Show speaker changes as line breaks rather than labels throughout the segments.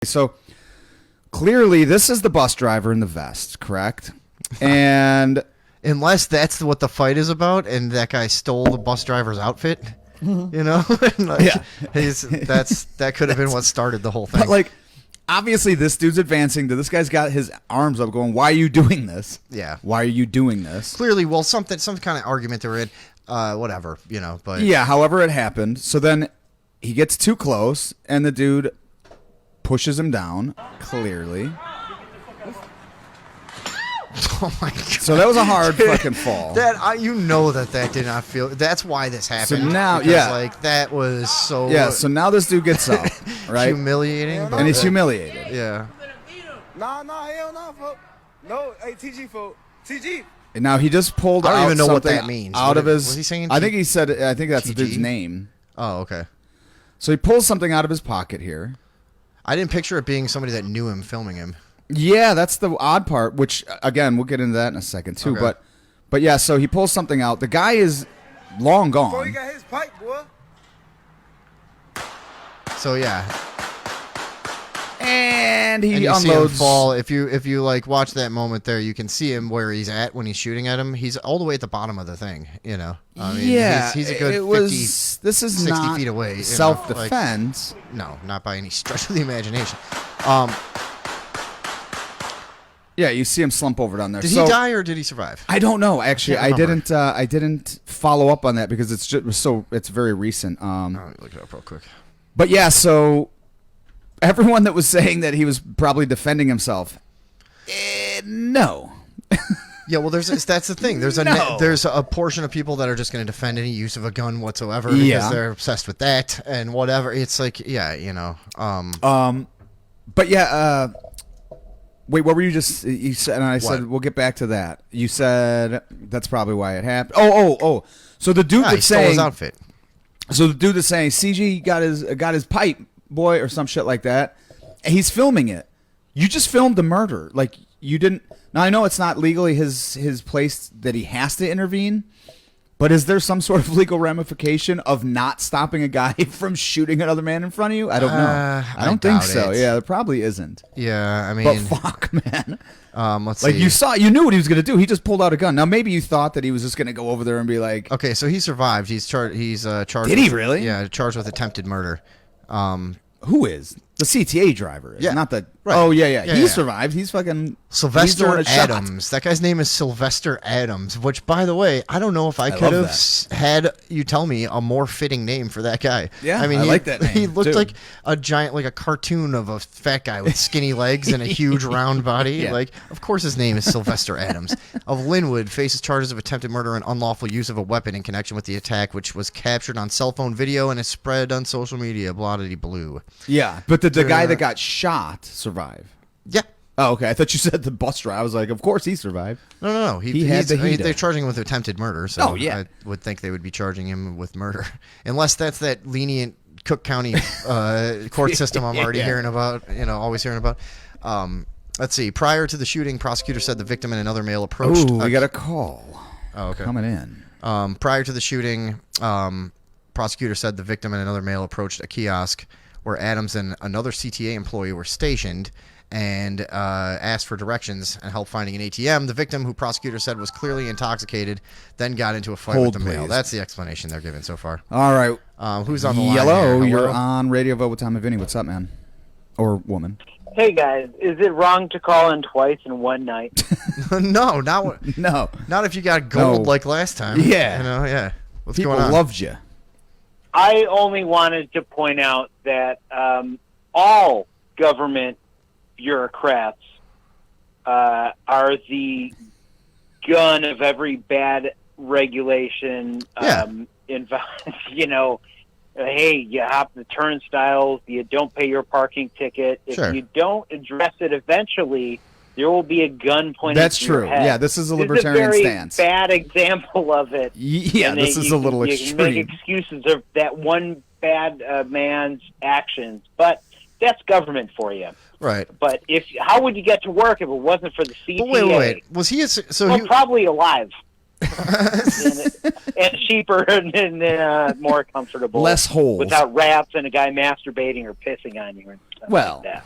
So clearly this is the bus driver in the vest, correct? And
unless that's what the fight is about, and that guy stole the bus driver's outfit, you know,
yeah,
that could have been what started the whole thing.
But like, obviously, this dude's advancing. This guy's got his arms up, going, "Why are you doing this?
Yeah,
why are you doing this?"
Clearly, well, some kind of argument they're in, whatever, you know. But
yeah, however it happened. So then he gets too close, and the dude pushes him down. Clearly.
Oh my God.
So that was a hard fucking fall.
That you know that did not feel. That's why this happened.
So now,
because,
yeah,
like that was so.
Yeah. So now this dude gets up, right?
Humiliating,
and he's humiliated.
Yeah.
Nah, hell no, folks. No, hey, TG, folks. TG.
And now he just pulled out
I don't even know what
something
that means.
out of his.
Was he saying?
I think he said. I think that's
TG?
the dude's name.
Oh, okay.
So he pulls something out of his pocket here.
I didn't picture it being somebody that knew him filming him.
Yeah, that's the odd part, which, again, we'll get into that in a second, too.
Okay.
But yeah, so he pulls something out. The guy is long gone.
Before he got his pipe, boy.
So, yeah.
And he
and you
unloads.
See him fall. If you like watch that moment there, you can see him where he's at when he's shooting at him. He's all the way at the bottom of the thing, you know. I mean,
yeah,
he's a good 50,
this is
60
not
feet away.
Self-defense.
Like, no, not by any stretch of the imagination.
Yeah, you see him slump over down there.
Did he die or did he survive?
I don't know. Actually, I
remember.
didn't follow up on that because it's very recent.
Let me look it up real quick.
But yeah, so everyone that was saying that he was probably defending himself, no.
Yeah, well, that's the thing. There's a portion of people that are just going to defend any use of a gun whatsoever because they're obsessed with that and whatever. It's like, yeah, you know.
But yeah. Wait, what were you just? You said, and I said we'll get back to that. You said that's probably why it happened. Oh. So the dude that's
stole
saying
his outfit.
So the dude that's saying CG got his pipe, boy, or some shit like that. And he's filming it. You just filmed the murder. Like you didn't. Now I know it's not legally his place that he has to intervene. But is there some sort of legal ramification of not stopping a guy from shooting another man in front of you? I don't know. I don't think so. Yeah, there probably isn't.
Yeah, I mean,
but fuck, man.
Let's see.
You knew what he was going to do. He just pulled out a gun. Now maybe you thought that he was just going to go over there and be like,
okay, so he survived. He's charged.
Did he really?
Yeah, charged with attempted murder.
Who is the CTA driver? Is not the.
Right.
Oh yeah. He survived. He's fucking
Sylvester Adams. That guy's name is Sylvester Adams. Which, by the way, I don't know if I could have had you tell me a more fitting name for that guy.
Yeah,
I mean,
I like that name.
He looked
too.
like a giant, like a cartoon of a fat guy with skinny legs and a huge round body.
Yeah.
Like, of course, his name is Sylvester Adams of Linwood. Faces charges of attempted murder and unlawful use of a weapon in connection with the attack, which was captured on cell phone video and is spread on social media. Blah-de-de blue.
Yeah, but the guy that got shot survived.
Yeah.
Oh, okay. I thought you said the bus driver. I was like, of course he survived.
No. They're charging him with attempted murder, so I would think they would be charging him with murder. Unless that's that lenient Cook County court system I'm already hearing about, always hearing about. Let's see. Prior to the shooting, prosecutor said the victim and another male approached.
Ooh, we got a call.
Oh, okay.
Coming in.
Prior to the shooting, prosecutor said the victim and another male approached a kiosk where Adams and another CTA employee were stationed and asked for directions and help finding an ATM. The victim, who prosecutor said was clearly intoxicated, then got into a fight with the male. That's the explanation they're giving so far.
All right.
Who's on the line?
Yellow, you're on Radio Vote with Tom and Vinny. What's up, man? Or woman?
Hey, guys. Is it wrong to call in twice in one night?
No. Not if you got gold like last time.
Yeah.
Yeah. What's
People
going on?
loved you.
I only wanted to point out that all government bureaucrats are the gun of every bad regulation. Hey, you hop the turnstiles, you don't pay your parking ticket. If you don't address it eventually, there will be a gun pointed
That's
to
true.
your head.
Yeah, this is a libertarian stance.
This is a very bad example of it.
Yeah, this is a little extreme.
You can make excuses of that one bad man's actions, but that's government for you.
Right.
But how would you get to work if it wasn't for the CTA?
But wait. Was he
probably alive. and cheaper and more comfortable.
Less holes.
Without rats and a guy masturbating or pissing on you and stuff like that.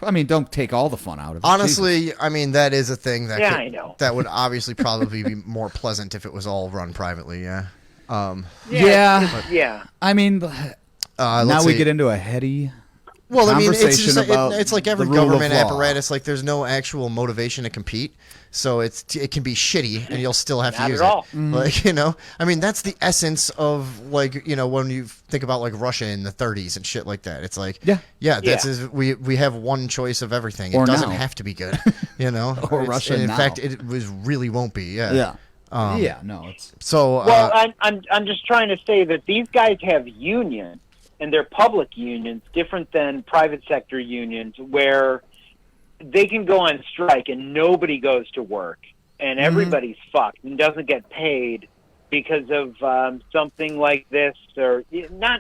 I mean, don't take all the fun out of it.
Honestly,
Jesus.
I mean, that is a thing that
Yeah, I know.
that would obviously probably be more pleasant if it was all run privately. Yeah.
Yeah. I mean, now
let's
we
see.
get into a heady.
Well, I mean, it's
conversation
just
about
it's like every
the rule of
government
law.
apparatus. Like, there's no actual motivation to compete, so it can be shitty, and you'll still have to
Not
use
at all.
it. Like, I mean, that's the essence of, like, when you think about like Russia in the 30s and shit like that. It's like, we have one choice of everything.
Or
it doesn't
now.
have to be good,
Or
It's-
Russia
and in
now.
fact, it really won't be. Yeah.
Yeah. No, it's
So.
Well, I'm just trying to say that these guys have unions, and they're public unions, different than private sector unions, where they can go on strike and nobody goes to work, and everybody's fucked and doesn't get paid because of something like this, or not.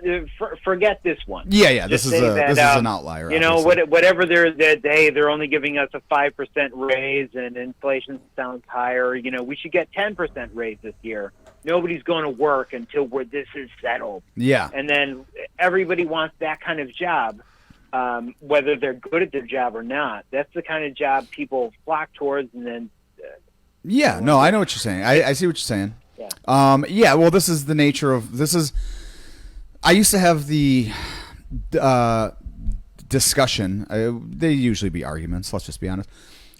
Forget this one.
yeah. This
Just
is
say
a
that,
this is an outlier. Obviously.
Whatever they're only giving us a 5% raise, and inflation sounds higher. We should get 10% raise this year. Nobody's going to work until this is settled.
Yeah.
And then everybody wants that kind of job, whether they're good at their job or not. That's the kind of job people flock towards, and then.
Yeah. No, I know what you're saying. I see what you're saying.
Yeah.
Well, this is the nature of this is. I used to have the discussion. They usually be arguments. Let's just be honest.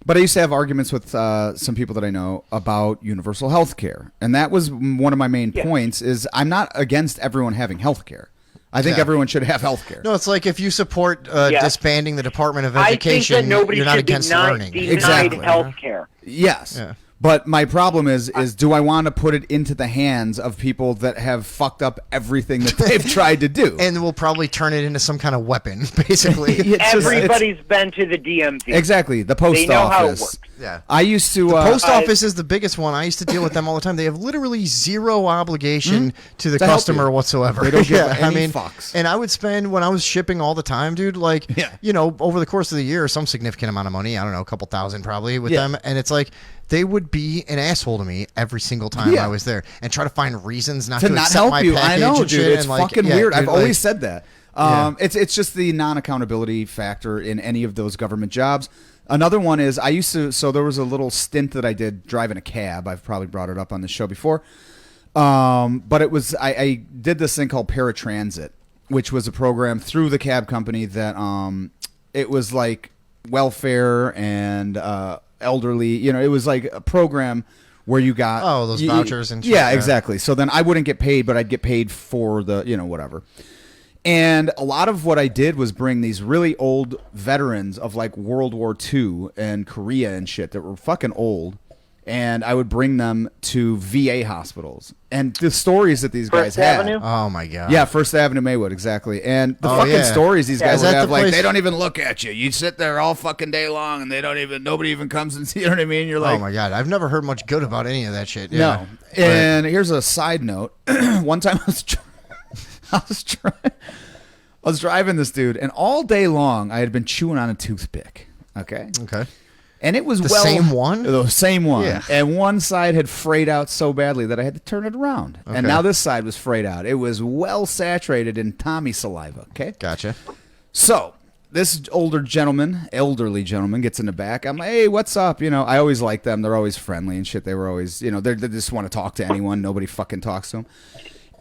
But I used to have arguments with some people that I know about universal health care. And that was one of my main points is I'm not against everyone having health care. I think everyone should have health care.
No, it's like if you support disbanding the Department of
I
Education,
think that nobody
you're not
should
against
deny
learning.
Exactly.
health care.
Yes.
Yeah.
But my problem is do I want to put it into the hands of people that have fucked up everything that they've tried to do?
And we'll probably turn it into some kind of weapon, basically.
Everybody's been to the DMV.
Exactly. The post
They know how it
office.
works.
Yeah.
I used to.
The post office is the biggest one. I used to deal with them all the time. They have literally zero obligation to the
To help
customer
you.
whatsoever.
They don't give
I
any
mean,
fucks.
and I would spend, when I was shipping all the time, dude, like, over the course of the year, some significant amount of money. I don't know, a couple thousand probably with them. And it's like, they would be an asshole to me every single time I was there and try to find reasons not to
not
accept
help
my
you.
package
I know,
and
dude.
shit.
It's
and like,
fucking
yeah,
weird.
dude,
I've always said that.
Yeah.
It's just the non-accountability factor in any of those government jobs. Another one is I used to. So there was a little stint that I did driving a cab. I've probably brought it up on the show before. But it was I did this thing called paratransit, which was a program through the cab company that it was like welfare and elderly. It was like a program where you got
those vouchers and shit,
yeah, exactly. So then I wouldn't get paid, but I'd get paid for the whatever. And a lot of what I did was bring these really old veterans of like World War II and Korea and shit that were fucking old, and I would bring them to VA hospitals. And the stories that these guys
First Avenue?
had.
Oh, my God.
Yeah, First Avenue Maywood, exactly. And the
Oh,
fucking
yeah.
stories these guys
Is
would
that
have,
the
like,
place-
they don't even look at you. You sit there all fucking day long, and nobody even comes and see, you know what I mean? You're like,
Oh, my God. I've never heard much good about any of that shit. Yeah.
no. And here's a side note. One time I was driving this dude, and all day long I had been chewing on a toothpick. Okay.
Okay.
And it was
The same one?
The same one.
Yeah.
And one side had frayed out so badly that I had to turn it around.
Okay.
And now this side was frayed out. It was well saturated in Tommy saliva. Okay.
Gotcha.
So this elderly gentleman gets in the back. I'm like, hey, what's up? I always like them. They're always friendly and shit. They were always, they just want to talk to anyone. Nobody fucking talks to them.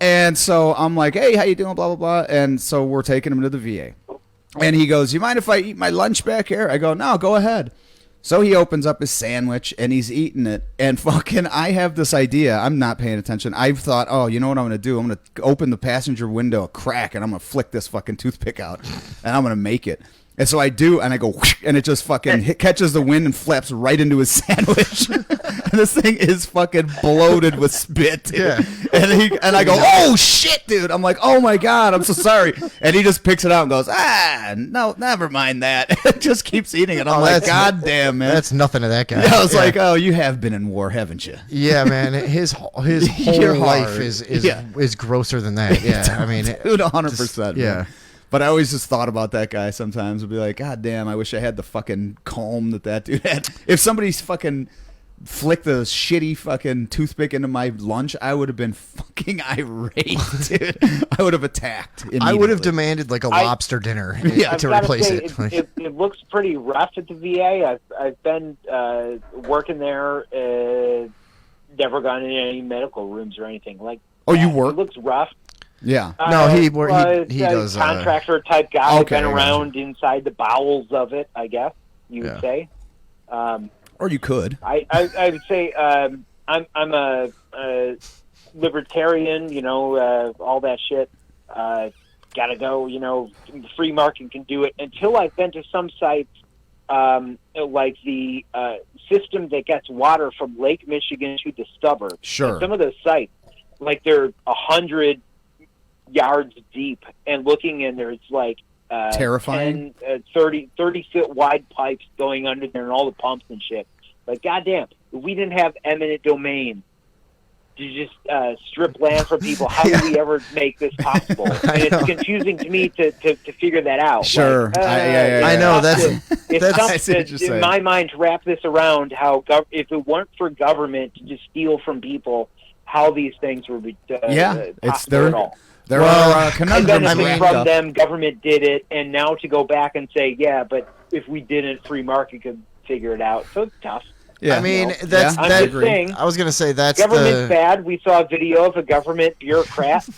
And so I'm like, hey, how you doing? Blah, blah, blah. And so we're taking him to the VA. And he goes, you mind if I eat my lunch back here? I go, no, go ahead. So he opens up his sandwich and he's eating it. And fucking, I have this idea. I'm not paying attention. I've thought, oh, you know what I'm going to do? I'm going to open the passenger window a crack and I'm going to flick this fucking toothpick out and I'm going to make it. And so I do, and I go, whoosh, and it just fucking catches the wind and flaps right into his sandwich. And this thing is fucking bloated with spit. Dude.
Yeah.
And I go, oh shit, dude. I'm like, oh my God, I'm so sorry. And he just picks it out and goes, no, never mind that. It just keeps eating it. I'm like, God damn, man.
That's nothing to that guy.
Yeah, I was like, oh, you have been in war, haven't you?
Yeah, man. His whole
You're
life
hard.
is grosser than that. Yeah, I mean,
Dude, 100%.
yeah.
Man. But I always just thought about that guy sometimes. I'd be like, God damn, I wish I had the fucking calm that dude had. If somebody's fucking flicked the shitty fucking toothpick into my lunch, I would have been fucking irate, dude. I would have attacked.
I would have demanded like a lobster dinner to replace
say,
it.
It looks pretty rough at the VA. I've been working there. Never gone in any medical rooms or anything like.
Oh, you
that.
work?
It looks rough.
Yeah.
No, he does
contractor type guy.
Okay,
Been around inside the bowels of it, I guess you would say.
Or you could.
I would say I'm a libertarian. You know, all that shit. Gotta go. You know, the free market can do it. Until I've been to some sites like the system that gets water from Lake Michigan to the suburbs.
Sure.
And some of those sites, like they're 100 yards deep, and looking in there, it's like
terrifying.
30 foot wide pipes going under there, and all the pumps and shit. Like, goddamn, if we didn't have eminent domain to just strip land from people, how do we ever make this possible? And it's confusing to me to figure that out.
Sure.
Like,
I know
it's
I see what
tough
you're
in
saying.
my mind to wrap this around how if it weren't for government to just steal from people, how these things would be possible at all.
There
Well,
are
I
conundrums
benefit
wrapped
from
up.
them. Government did it, and now to go back and say, yeah, but if we didn't, free market could figure it out. So it's tough.
Yeah.
I mean,
Yeah,
that's
I'm
that.
just saying,
I was gonna say that's
government's bad. We saw a video of a government bureaucrat.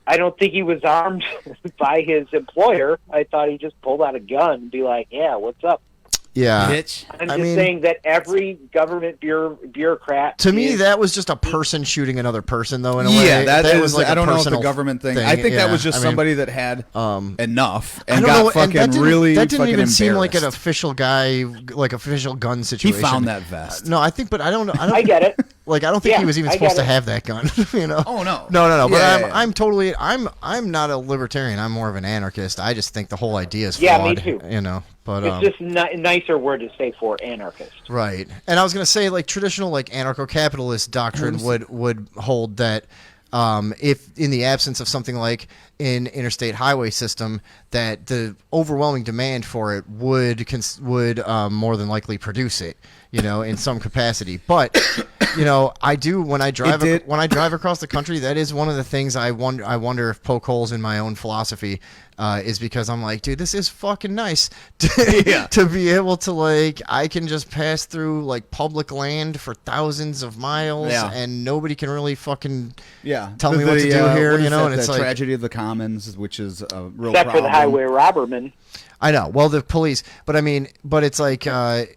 I don't think he was armed by his employer. I thought he just pulled out a gun and be like, yeah, what's up?
Yeah.
Bitch.
I'm just saying that every government bureaucrat.
To me,
is-
that was just a person shooting another person, though. In a way,
Yeah, that was
like
I
a
don't know if the
personal
government thing. I think that
Yeah,
was just
I mean,
somebody that had enough and
I don't
got
know,
fucking
and
really
that didn't
fucking
even seem like an
embarrassed.
official guy, like official gun
He
situation.
found that vest.
No, I think, but I don't know.
I get it.
Like, I don't think
Yeah,
he was even
I
supposed
get
to
it.
have that gun. You know?
Oh, no.
No. But
Yeah, yeah.
I'm totally. I'm not a libertarian. I'm more of an anarchist. I just think the whole idea is
Yeah,
flawed.
me too.
You know, but
It's just a nicer word to say for anarchist.
right. And I was gonna say, like, traditional like anarcho-capitalist doctrine would hold that if in the absence of something like an interstate highway system, that the overwhelming demand for it would more than likely produce it, you know, in some capacity. But you know, I do when I drive across the country. That is one of the things I wonder if poke holes in my own philosophy. Is because I'm like, dude, this is fucking nice to be able to, like, I can just pass through like public land for thousands of miles and nobody can really fucking tell me what to do here,
what is
you know,
that,
and it's
the
like
tragedy of the commons, which is a real
Except for
problem.
the highway robberman.
I know. Well, the police, but I mean, but it's like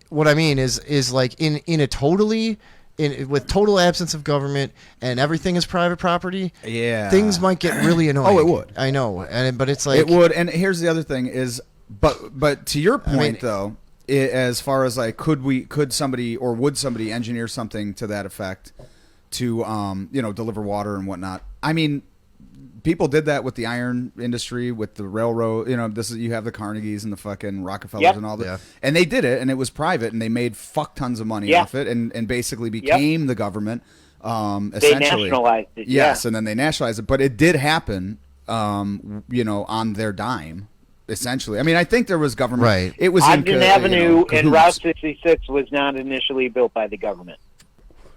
what I mean is like in a totally with total absence of government and everything is private property.
Yeah,
things might get really annoying.
Oh, it would.
I know, but it's like
it would. And here's the other thing is, but to your point though, as far as like, could somebody or would somebody engineer something to that effect to deliver water and whatnot? I mean, people did that with the iron industry, with the railroad. You know, you have the Carnegies and the fucking Rockefellers and all that, and they did it, and it was private, and they made fuck tons of money off it, and basically became the government. Essentially,
they nationalized it.
Yes, and then they nationalized it, but it did happen. On their dime. Essentially, I mean, I think there was government.
Right.
It was
Ogden Avenue and
cahoots.
Route 66 was not initially built by the government.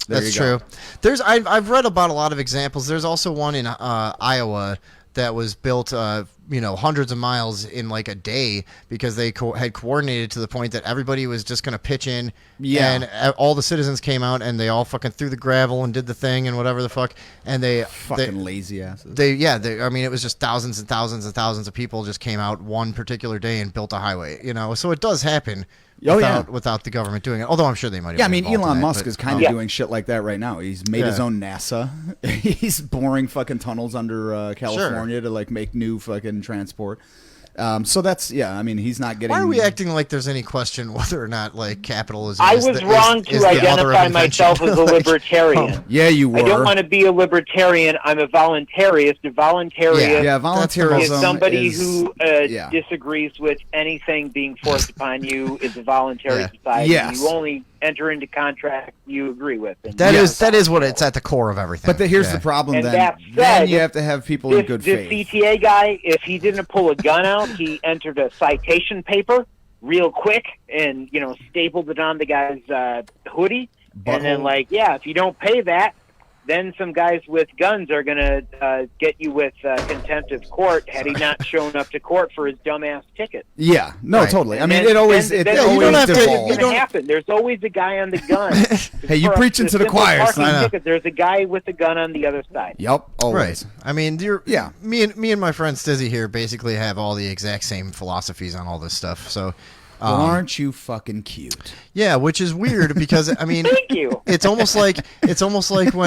There
That's
you go.
true. I've read about a lot of examples. There's also one in Iowa that was built, hundreds of miles in like a day because they had coordinated to the point that everybody was just going to pitch in.
Yeah.
And all the citizens came out and they all fucking threw the gravel and did the thing and whatever the fuck. And
Fucking lazy asses.
I mean, it was just thousands and thousands and thousands of people just came out one particular day and built a highway, you know. So it does happen. Without the government doing it, although I'm sure they might have.
Yeah, I
been
mean,
involved in
Elon
that,
Musk
but,
is kind of doing shit like that right now. He's made his own NASA. He's boring fucking tunnels under California to like make new fucking transport. So that's I mean, he's not getting.
Why are we acting like there's any question whether or not like capitalism?
I
is
was
the-
wrong
is
to
the mother of
identify
invention?
myself as a libertarian.
Yeah, you were.
I don't want to be a libertarian. I'm a voluntarist. A voluntarist
Yeah,
is
voluntarism
somebody
is-
who
yeah.
disagrees with anything being forced upon you. Is a voluntary
Yeah.
society.
Yes.
You only enter into contracts you agree with. And
That
Yes.
is what it's at the core of everything.
But here's
Yeah.
the problem.
And
Then,
that
then
said,
you have to have people in
This,
good
this
faith.
CTA guy, if he didn't pull a gun out, he entered a citation paper real quick and stapled it on the guy's hoodie. And then, like, yeah, if you don't pay that, then some guys with guns are going to get you with contempt of court had he not shown up to court for his dumbass ticket.
Yeah, no,
Right.
totally. I
And
mean,
then-
it always
then-
it
then
always
you don't have to-
devolves.
It's going to happen. There's always a guy on the gun.
Hey, you
For
preaching to the
simple
choir,
parking
son.
ticket, there's a guy with a gun on the other side.
Yep, always.
Right. I mean,
Yeah.
Me and my friend Stizzy here basically have all the exact same philosophies on all this stuff. So,
Well, aren't you fucking cute?
yeah, which is weird because I mean,
Thank you.
it's almost like when